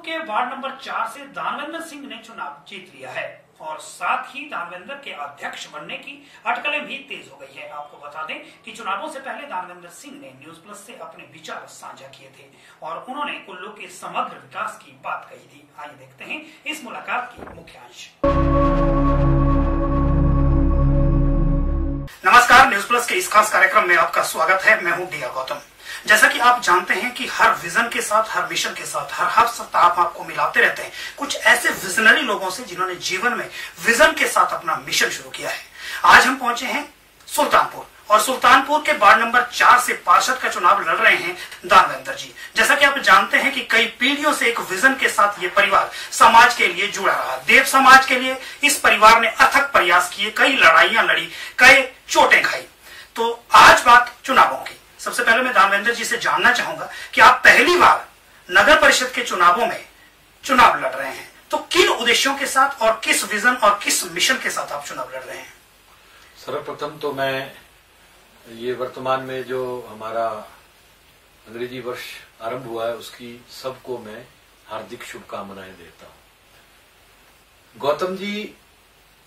के ward number 4 से दानवेंद्र सिंह ने चुनाव जीत लिया है और साथ ही दानवेंद्र के अध्यक्ष बनने की अटकलें भी तेज हो गई है। आपको बता दें कि चुनावों से पहले दानवेंद्र सिंह ने न्यूज प्लस से अपने विचार साझा किए थे और उन्होंने कुल्लू के समग्र विकास की बात कही थी। आइए देखते हैं इस मुलाकात की मुख्यांश। नमस्कार, न्यूज प्लस के इस खास कार्यक्रम में आपका स्वागत है। मैं हूं डिया गौतम। जैसा कि आप जानते हैं कि हर विजन के साथ, हर मिशन के साथ, हर सप्ताह आपको मिलाते रहते हैं कुछ ऐसे विजनरी लोगों से जिन्होंने जीवन में विजन के साथ अपना मिशन शुरू किया है। आज हम पहुंचे हैं सुल्तानपुर और सुल्तानपुर के वार्ड नंबर 4 से पार्षद का चुनाव लड़ रहे हैं दानवेंद्र जी। जैसा कि आप जानते हैं कि कई पीढ़ियों से एक विजन के साथ ये परिवार समाज के लिए जुड़ा रहा। देव समाज के लिए इस परिवार ने अथक प्रयास किए, कई लड़ाइयां लड़ी, कई चोटें खाई। तो आज बात चुनावों की। सबसे पहले मैं दानवेंद्र जी से जानना चाहूंगा कि आप पहली बार नगर परिषद के चुनावों में चुनाव लड़ रहे हैं, तो किन उद्देश्यों के साथ और किस विजन और किस मिशन के साथ आप चुनाव लड़ रहे हैं? सर्वप्रथम तो मैं ये वर्तमान में जो हमारा अंग्रेजी वर्ष आरंभ हुआ है उसकी सबको मैं हार्दिक शुभकामनाएं देता हूं। गौतम जी,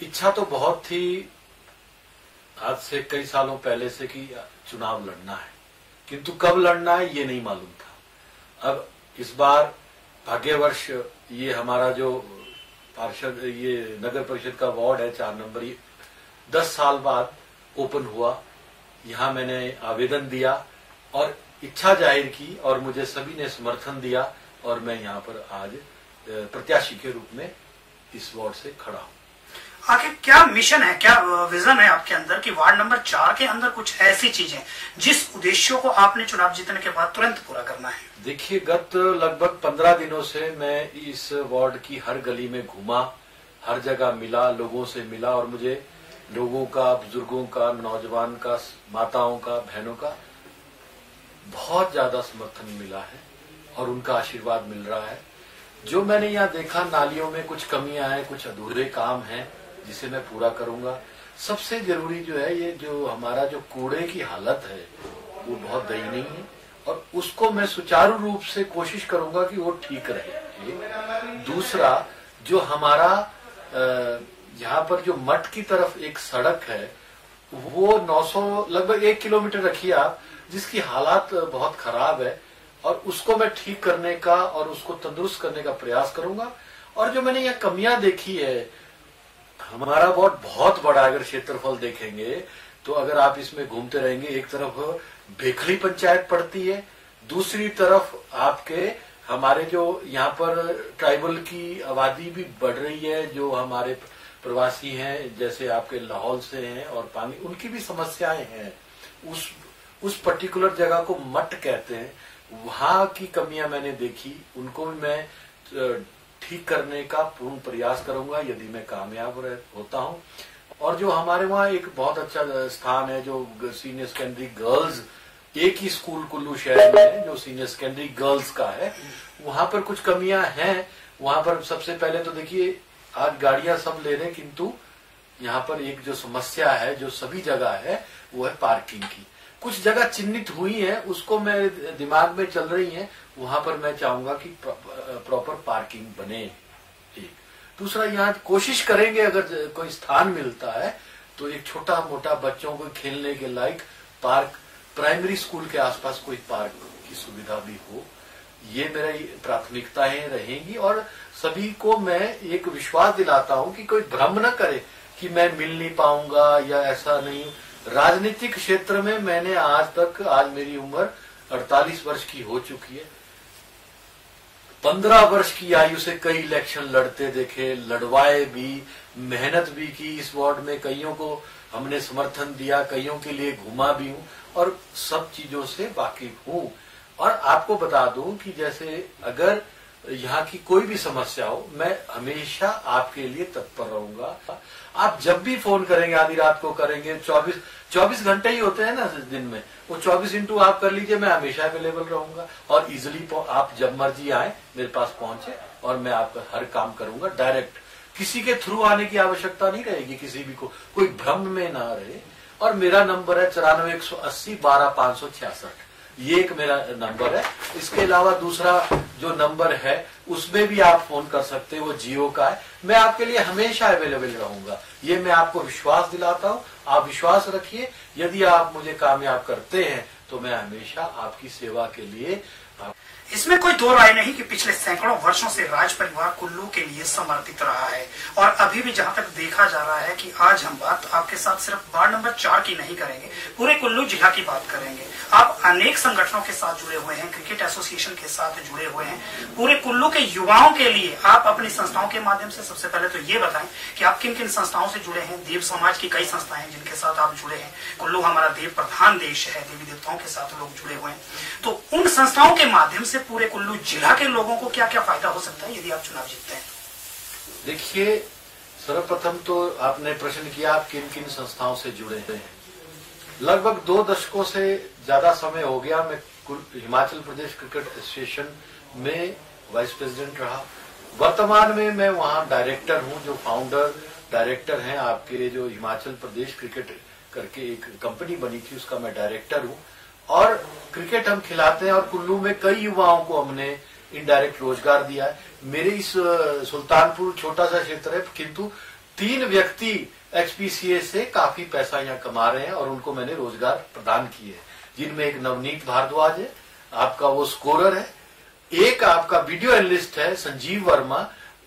इच्छा तो बहुत थी आज से कई सालों पहले से कि चुनाव लड़ना है, किंतु कब लड़ना है ये नहीं मालूम था। अब इस बार भाग्यवर्ष ये हमारा जो पार्षद, ये नगर परिषद का वार्ड है 4 नंबर, 10 साल बाद ओपन हुआ। यहाँ मैंने आवेदन दिया और इच्छा जाहिर की और मुझे सभी ने समर्थन दिया और मैं यहाँ पर आज प्रत्याशी के रूप में इस वार्ड से खड़ा हूँ। आखिर क्या मिशन है, क्या विजन है आपके अंदर कि वार्ड नंबर 4 के अंदर कुछ ऐसी चीजें जिस उद्देश्यों को आपने चुनाव जीतने के बाद तुरंत पूरा करना है? देखिए, गत लगभग 15 दिनों से मैं इस वार्ड की हर गली में घूमा, हर जगह मिला, लोगों से मिला और मुझे लोगों का, बुजुर्गों का, नौजवान का, माताओं का, बहनों का बहुत ज्यादा समर्थन मिला है और उनका आशीर्वाद मिल रहा है। जो मैंने यहाँ देखा, नालियों में कुछ कमियां हैं, कुछ अधूरे काम हैं जिसे मैं पूरा करूंगा। सबसे जरूरी जो है, ये जो हमारा जो कूड़े की हालत है वो बहुत दयनीय है और उसको मैं सुचारू रूप से कोशिश करूंगा कि वो ठीक रहे। दूसरा, जो हमारा यहाँ पर जो मठ की तरफ एक सड़क है वो 900 लगभग 1 किलोमीटर रखिए आप, जिसकी हालात बहुत खराब है और उसको मैं ठीक करने का और उसको तंदुरुस्त करने का प्रयास करूंगा। और जो मैंने यहाँ कमियां देखी है, हमारा वार्ड बहुत बड़ा, अगर क्षेत्रफल देखेंगे तो अगर आप इसमें घूमते रहेंगे, एक तरफ भेखली पंचायत पड़ती है, दूसरी तरफ आपके हमारे जो यहाँ पर ट्राइबल की आबादी भी बढ़ रही है, जो हमारे प्रवासी हैं जैसे आपके लाहौल से हैं और पानी, उनकी भी समस्याएं हैं। उस पर्टिकुलर जगह को मठ कहते हैं, वहां की कमियां मैंने देखी, उनको भी मैं ठीक करने का पूर्ण प्रयास करूंगा यदि मैं कामयाब होता हूं। और जो हमारे वहाँ एक बहुत अच्छा स्थान है, जो सीनियर सेकेंडरी गर्ल्स, एक ही स्कूल कुल्लू शहर में है जो सीनियर सेकेंडरी गर्ल्स का है, वहां पर कुछ कमियां हैं। वहां पर सबसे पहले तो देखिए, आज गाड़ियां सब ले रहे हैं, किंतु यहाँ पर एक जो समस्या है जो सभी जगह है वो है पार्किंग की। कुछ जगह चिन्हित हुई है, उसको मेरे दिमाग में चल रही है, वहां पर मैं चाहूंगा कि प्रॉपर पार्किंग बने। एक दूसरा, यहाँ कोशिश करेंगे अगर कोई स्थान मिलता है तो एक छोटा मोटा बच्चों को खेलने के लायक पार्क, प्राइमरी स्कूल के आसपास कोई पार्क की सुविधा भी हो। ये मेरी प्राथमिकताएं रहेंगी और सभी को मैं एक विश्वास दिलाता हूं कि कोई भ्रम न करे कि मैं मिल नहीं पाऊंगा या ऐसा नहीं। राजनीतिक क्षेत्र में मैंने आज तक, आज मेरी उम्र 48 वर्ष की हो चुकी है, 15 वर्ष की आयु से कई इलेक्शन लड़ते देखे, लड़वाए भी, मेहनत भी की इस वार्ड में, कईयों को हमने समर्थन दिया, कईयों के लिए घूमा भी हूं और सब चीजों से वाकिफ हूं। और आपको बता दूं कि जैसे अगर यहाँ की कोई भी समस्या हो, मैं हमेशा आपके लिए तत्पर रहूंगा। आप जब भी फोन करेंगे, आधी रात को करेंगे, 24 घंटे ही होते हैं ना दिन में, वो 24 इंटू आप कर लीजिए, मैं हमेशा अवेलेबल रहूंगा और इजिली आप जब मर्जी आए मेरे पास पहुंचे और मैं आपका हर काम करूंगा डायरेक्ट। किसी के थ्रू आने की आवश्यकता नहीं रहेगी, किसी भी को कोई भ्रम में ना रहे। और मेरा नंबर है 94 180 12 566। ये एक मेरा नंबर है। इसके अलावा दूसरा जो नंबर है उसमें भी आप फोन कर सकते हैं, वो जियो का है। मैं आपके लिए हमेशा अवेलेबल रहूंगा, ये मैं आपको विश्वास दिलाता हूं। आप विश्वास रखिए, यदि आप मुझे कामयाब करते हैं तो मैं हमेशा आपकी सेवा के लिए। इसमें कोई दो राय नहीं कि पिछले सैकड़ों वर्षों से राज परिवार कुल्लू के लिए समर्पित रहा है और अभी भी जहां तक देखा जा रहा है कि आज हम बात आपके साथ सिर्फ वार्ड नंबर 4 की नहीं करेंगे, पूरे कुल्लू जिला की बात करेंगे। आप अनेक संगठनों के साथ जुड़े हुए हैं, क्रिकेट एसोसिएशन के साथ जुड़े हुए हैं। पूरे कुल्लू के युवाओं के लिए आप अपनी संस्थाओं के माध्यम से सबसे पहले तो ये बताएं कि आप किन किन संस्थाओं से जुड़े हैं। देव समाज की कई संस्थाएं हैं जिनके साथ आप जुड़े हैं। कुल्लू हमारा देव प्रधान देश है, देवी देवताओं के साथ लोग जुड़े हुए हैं। तो उन संस्थाओं के माध्यम से पूरे कुल्लू जिला के लोगों को क्या क्या फायदा हो सकता है यदि आप चुनाव जीतते हैं? देखिए, सर्वप्रथम तो आपने प्रश्न किया आप किन किन संस्थाओं से जुड़े हैं। लगभग 2 दशकों से ज्यादा समय हो गया मैं हिमाचल प्रदेश क्रिकेट एसोसिएशन में वाइस प्रेसिडेंट रहा। वर्तमान में मैं वहां डायरेक्टर हूं, जो फाउंडर डायरेक्टर हैं आपके, जो हिमाचल प्रदेश क्रिकेट करके एक कंपनी बनी थी उसका मैं डायरेक्टर हूं। और क्रिकेट हम खिलाते हैं और कुल्लू में कई युवाओं को हमने इनडायरेक्ट रोजगार दिया है। मेरे इस सुल्तानपुर छोटा सा क्षेत्र है, किंतु 3 व्यक्ति एचपीसीए से काफी पैसा यहाँ कमा रहे हैं और उनको मैंने रोजगार प्रदान किए हैं, जिनमें एक नवनीत भारद्वाज है, आपका वो स्कोरर है, एक आपका वीडियो एनालिस्ट है संजीव वर्मा,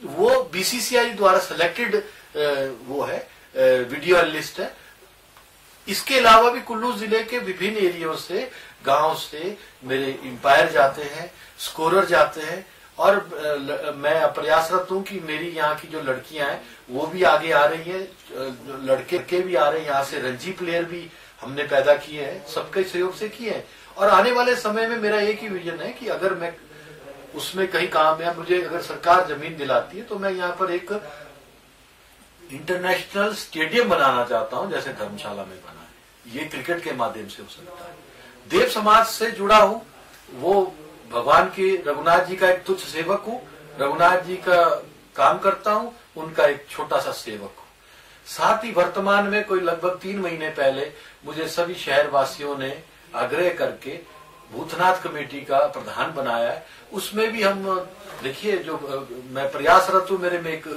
वो बीसीसीआई द्वारा सिलेक्टेड वो है वीडियो एनालिस्ट है। इसके अलावा भी कुल्लू जिले के विभिन्न एरियो से, गांव से मेरे एम्पायर जाते हैं, स्कोरर जाते हैं और मैं प्रयासरत हूं कि मेरी यहाँ की जो लड़कियां हैं वो भी आगे आ रही हैं, लड़के भी आ रहे हैं, यहाँ से रणजी प्लेयर भी हमने पैदा किए हैं, सबके सहयोग से किए हैं। और आने वाले समय में मेरा एक ही विजन है कि अगर मैं उसमें कहीं कामयाब, मुझे अगर सरकार जमीन दिलाती है तो मैं यहाँ पर एक इंटरनेशनल स्टेडियम बनाना चाहता हूं, जैसे धर्मशाला में बना है। ये क्रिकेट के माध्यम से हो सकता है। देव समाज से जुड़ा हूं, वो भगवान के रघुनाथ जी का एक तुच्छ सेवक हूं, रघुनाथ जी का काम करता हूं, उनका एक छोटा सा सेवक हूं। साथ ही वर्तमान में कोई लगभग 3 महीने पहले मुझे सभी शहर वासियों ने आग्रह करके भूतनाथ कमेटी का प्रधान बनाया है। उसमें भी हम देखिए, जो मैं प्रयासरत हूं, मेरे में एक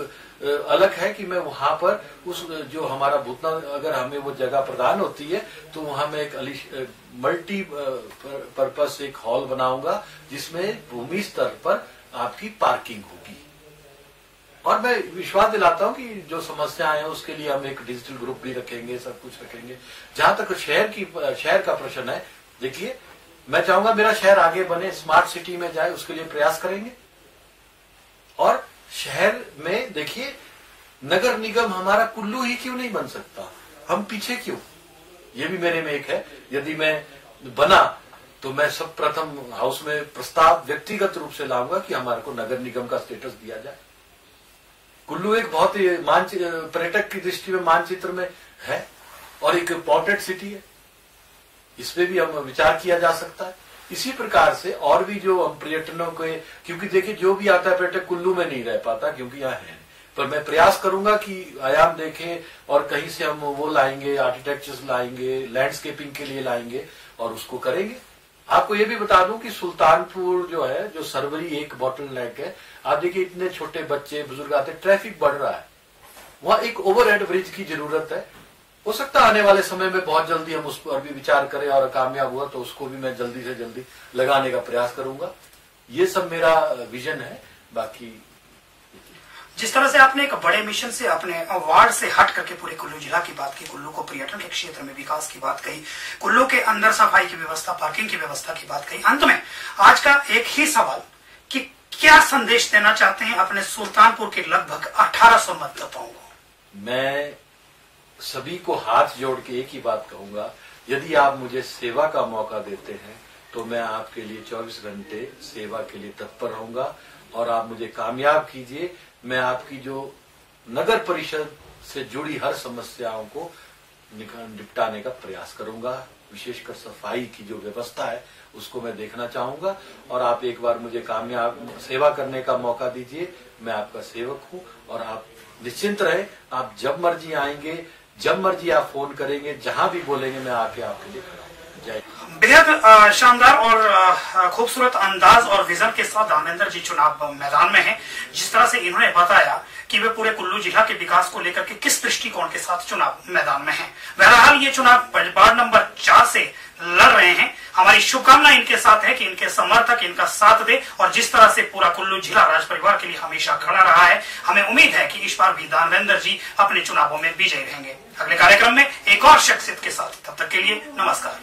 अलग है कि मैं वहां पर उस जो हमारा भूतनाथ, अगर हमें वो जगह प्रदान होती है तो वहां मैं एक मल्टी पर्पस एक हॉल बनाऊंगा जिसमें भूमि स्तर पर आपकी पार्किंग होगी। और मैं विश्वास दिलाता हूं कि जो समस्याएं हैं उसके लिए हम एक डिजिटल ग्रुप भी रखेंगे, सब कुछ रखेंगे। जहां तक शहर का प्रश्न है, देखिए मैं चाहूंगा मेरा शहर आगे बने, स्मार्ट सिटी में जाए, उसके लिए प्रयास करेंगे। और शहर में देखिए, नगर निगम हमारा कुल्लू ही क्यों नहीं बन सकता, हम पीछे क्यों? ये भी मेरे में एक है। यदि मैं बना तो मैं सब प्रथम हाउस में प्रस्ताव व्यक्तिगत रूप से लाऊंगा कि हमारे को नगर निगम का स्टेटस दिया जाए। कुल्लू एक बहुत ही पर्यटक की दृष्टि में मानचित्र में है और एक इंपॉर्टेंट सिटी है, इसमें भी हम विचार किया जा सकता है। इसी प्रकार से और भी जो हम पर्यटनों के, क्योंकि देखिए जो भी आता है पर्यटक कुल्लू में नहीं रह पाता क्योंकि यहाँ है, पर मैं प्रयास करूंगा कि आयाम देखें और कहीं से हम वो लाएंगे, आर्किटेक्चर्स लाएंगे, लैंडस्केपिंग के लिए लाएंगे और उसको करेंगे। आपको ये भी बता दूं कि सुल्तानपुर जो है, जो सरवरी एक बॉटल नेक है, आप देखिए इतने छोटे बच्चे बुजुर्ग आते, ट्रैफिक बढ़ रहा है, वहां एक ओवरहेड ब्रिज की जरूरत है। हो सकता है आने वाले समय में बहुत जल्दी हम उस पर भी विचार करें और कामयाब हुआ तो उसको भी मैं जल्दी से जल्दी लगाने का प्रयास करूंगा। ये सब मेरा विजन है। बाकी जिस तरह से आपने एक बड़े मिशन से अपने वार्ड से हट करके पूरे कुल्लू जिला की बात की, कुल्लू को पर्यटन के क्षेत्र में विकास की बात कही, कुल्लू के अंदर सफाई की व्यवस्था, पार्किंग की व्यवस्था की बात कही, अंत में आज का एक ही सवाल कि क्या संदेश देना चाहते हैं अपने सुल्तानपुर के लगभग 1800 मतदाताओं को? मैं सभी को हाथ जोड़ के एक ही बात कहूंगा, यदि आप मुझे सेवा का मौका देते हैं तो मैं आपके लिए 24 घंटे सेवा के लिए तत्पर रहूंगा और आप मुझे कामयाब कीजिए। मैं आपकी जो नगर परिषद से जुड़ी हर समस्याओं को निपटाने का प्रयास करूंगा। विशेषकर सफाई की जो व्यवस्था है उसको मैं देखना चाहूंगा और आप एक बार मुझे कामयाब सेवा करने का मौका दीजिए। मैं आपका सेवक हूं और आप निश्चिंत रहे, आप जब मर्जी आएंगे, जब मर्जी आप फोन करेंगे, जहां भी बोलेंगे मैं आके आपके लिए खड़ा हूं। जय। बेहद शानदार और खूबसूरत अंदाज और विजन के साथ दानवेंद्र जी चुनाव मैदान में हैं। जिस तरह से इन्होंने बताया कि वे पूरे कुल्लू जिला के विकास को लेकर के किस दृष्टिकोण के साथ चुनाव मैदान में हैं। बहरहाल ये चुनाव वार्ड नंबर 4 से लड़ रहे हैं। हमारी शुभकामना इनके साथ है कि इनके समर्थक इनका साथ दे और जिस तरह से पूरा कुल्लू जिला राज परिवार के लिए हमेशा खड़ा रहा है, हमें उम्मीद है कि इस बार भी दानवेंद्र जी अपने चुनावों में विजयी रहेंगे। अगले कार्यक्रम में एक और शख्सियत के साथ, तब तक के लिए नमस्कार।